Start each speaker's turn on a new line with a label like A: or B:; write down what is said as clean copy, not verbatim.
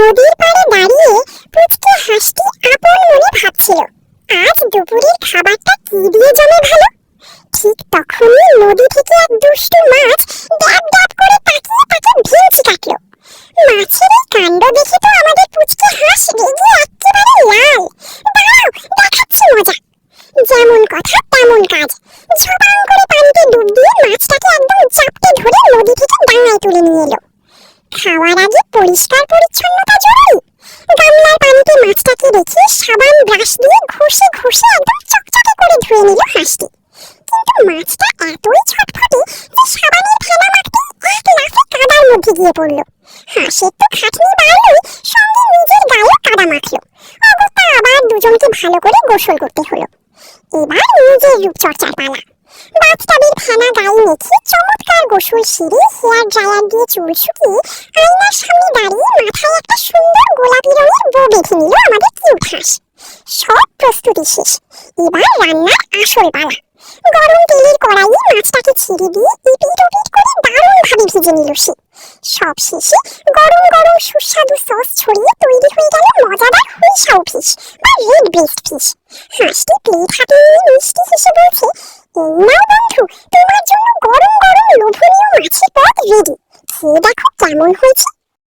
A: নদীর পাড়ে দাঁড়িয়ে পুচকে হাঁসটি আপন মনে ভাবছিল, আজ দুপুরের খাবারটা কি দিয়ে জমে ভালো। ঠিক তখনই নদী থেকে এক দুষ্টু মাছ ড্যাব ড্যাব করে তাকিয়ে তাকে ভেঙচি কাটলো। মাছের এই কাণ্ড দেখে তো আমাদের পুচকে হাঁস রেগে একেবারে লাল। দাঁড়াও, দেখাচ্ছি মজা। যেমন কথা তেমন কাজ, ঝপাং করে পানিতে ডুব দিয়ে মাছটাকে একদম চাপটে ধরে নদী থেকে ডাঙায় তুলে নিয়ে এলো। খাওয়ার আগে পরিষ্কার পরিচ্ছন্নতা জরুরি। গামলার পানিতে মাছটাকে রেখে সাবান ব্রাশ দিয়ে ঘষে ঘষে একদম চকচকে করে ধুয়ে নিল হাঁসটি। কিন্তু মাছটা এতই ছটফটে যে সাবানের ফেনা মাখতেই এক লাফে কাদার মধ্যে গিয়ে পড়ল। হাঁসের তো খাটনি বাড়লই, সঙ্গে নিজের গায়ে কাদা মাখলো। অগত্যা আবার দুজনকে ভালো করে গোসল করতে হলো। এবার নিজের রূপচর্চার পালা। বাথটাবের ফেনা গায়ে মেখে চমৎকার গোসল সেরে হেয়ার ড্রায়ার দিয়ে চুল শুকিয়ে আয়নার সামনে দাঁড়িয়ে মাথায় একটা সুন্দর গোলাপি রঙের বো বেঁধে নিল আমাদের কিউট হাঁস। সব প্রস্তুতি শেষ, এবার রান্নার আসল পালা। গরম তেলের কড়াইয়ে মাছটাকে ছেড়ে দিয়ে ইপিট ওপিট করে দারুণভাবে ভেজে নিল সে। সব শেষে গরম গরম সুস্বাদু সস ছড়িয়ে তৈরি হয়ে গেল মজাদার হুইশাও ফিশ বা রেড ব্রেস্ট ফিশ। হাঁসটি প্লেট হাতে নিয়ে মিষ্টি হেসে বলছে, এই নাও বন্ধু, তোমার জন্য গরম গরম লোভনীয় মাছের পদ রেডি। খেয়ে দেখো কেমন হয়েছে।